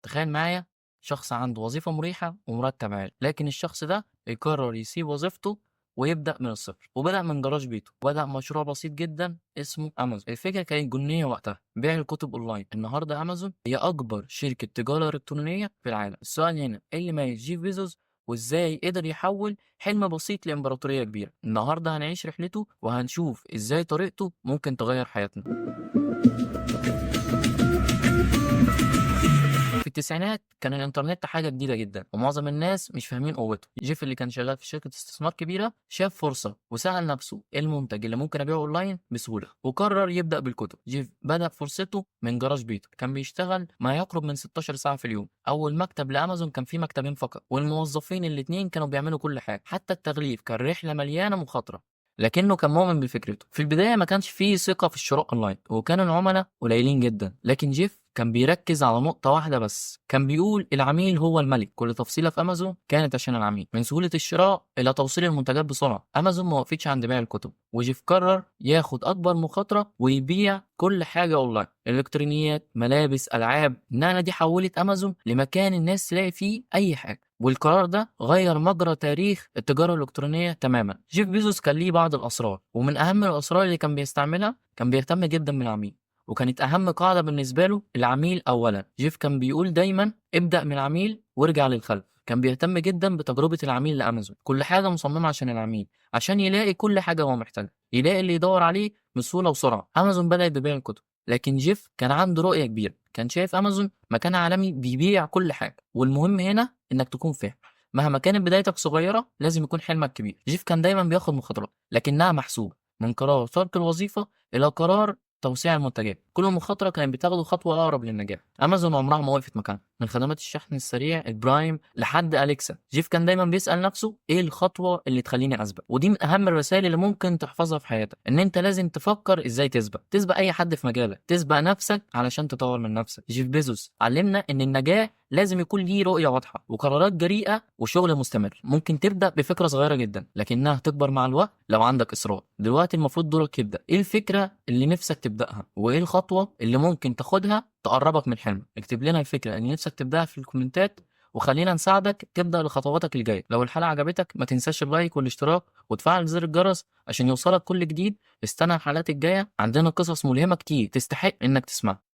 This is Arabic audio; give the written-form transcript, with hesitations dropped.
تخيل معايا شخص عنده وظيفة مريحة ومرتب عالي، لكن الشخص ده يقرر يسيب وظيفته ويبدأ من الصفر، وبدأ من جراج بيته، وبدأ مشروع بسيط جدا اسمه أمازون. الفكرة كانت جنونية وقتها، بيع الكتب أونلاين. النهاردة أمازون هي أكبر شركة تجارة إلكترونية في العالم. السؤال هنا إيه اللي ميز جيف بيزوس وإزاي قدر يحول حلم بسيط لإمبراطورية كبيرة؟ النهاردة هنعيش رحلته وهنشوف إزاي طريقته ممكن تغير حياتنا. في التسعينات كان الإنترنت حاجة جديدة جدًا، ومعظم الناس مش فاهمين قوته. جيف اللي كان شغال في شركة استثمار كبيرة شاف فرصة وسأل نفسه إيه المنتج اللي ممكن أبيعه أونلاين بسهولة، وقرر يبدأ بالكتب. جيف بدأ فرصته من جراج بيته، كان بيشتغل ما يقرب من 16 ساعة في اليوم. أول مكتب لأمازون كان فيه مكتبين فقط، والموظفين الاتنين كانوا بيعملوا كل حاجة، حتى التغليف. كان رحلة مليانة مخاطرة، لكنه كان مؤمن بفكرته. في البداية ما كانش فيه ثقة في الشراء أونلاين، وكان العملاء قليلين جدًا، لكن جيف كان بيركز على نقطة واحدة بس. كان بيقول العميل هو الملك. كل تفصيلة في أمازون كانت عشان العميل، من سهولة الشراء إلى توصيل المنتجات بسرعة. أمازون ما وقفتش عند بيع الكتب، وجيف قرر ياخد أكبر مخاطرة ويبيع كل حاجة أونلاين: إلكترونيات، ملابس، ألعاب. النقلة دي حولت أمازون لمكان الناس تلاقي فيه أي حاجة، والقرار ده غير مجرى تاريخ التجارة الإلكترونية تماما. جيف بيزوس كان ليه بعض الأسرار، ومن أهم الأسرار اللي كان بيستعملها كان بيهتم جدا بالعميل. وكانت أهم قاعدة بالنسبة له العميل أولا. جيف كان بيقول دايما ابدأ من العميل وارجع للخلف. كان بيهتم جدا بتجربة العميل لأمازون، كل حاجة مصممة عشان العميل، عشان يلاقي كل حاجة هو محتاجها، يلاقي اللي يدور عليه بسهولة وسرعة. أمازون بدأت ببيع الكتب، لكن جيف كان عنده رؤية كبيرة. كان شايف أمازون مكان عالمي بيبيع كل حاجة، والمهم هنا إنك تكون فاهم مهما كانت بدايتك صغيرة لازم يكون حلمك كبير. جيف كان دايما بياخد مخاطرات لكنها محسوبة، من قرار ترك الوظيفة إلى قرار توسيع المنتجات. كل مخاطرة كانت بتاخده خطوة أقرب للنجاح. أمازون عمرها ما وقفت مكانها، من خدمات الشحن السريع البرايم لحد أليكسا. جيف كان دايما بيسأل نفسه إيه الخطوة اللي تخليني أسبق. ودي من أهم الرسائل اللي ممكن تحفظها في حياتك، إن أنت لازم تفكر إزاي تسبق أي حد في مجالك، تسبق نفسك علشان تطور من نفسك. جيف بيزوس علمنا إن النجاح لازم يكون ليه رؤية واضحة وقرارات جريئة وشغل مستمر. ممكن تبدأ بفكرة صغيرة جدا لكنها تكبر مع الوقت لو عندك إصرار. دلوقتي المفروض دورك يبدأ. إيه الفكرة اللي نفسك تبدأها؟ وإيه الخطوة اللي ممكن تاخدها تقربك من حلمك؟ اكتب لنا الفكرة اللي نفسك تبدأها في الكومنتات، وخلينا نساعدك تبدأ لخطواتك الجاية. لو الحلقة عجبتك ما تنساش اللايك والاشتراك وتفعل زر الجرس عشان يوصلك كل جديد. استنى الحلقات الجاية، عندنا قصص ملهمة كتير تستحق إنك تسمعها.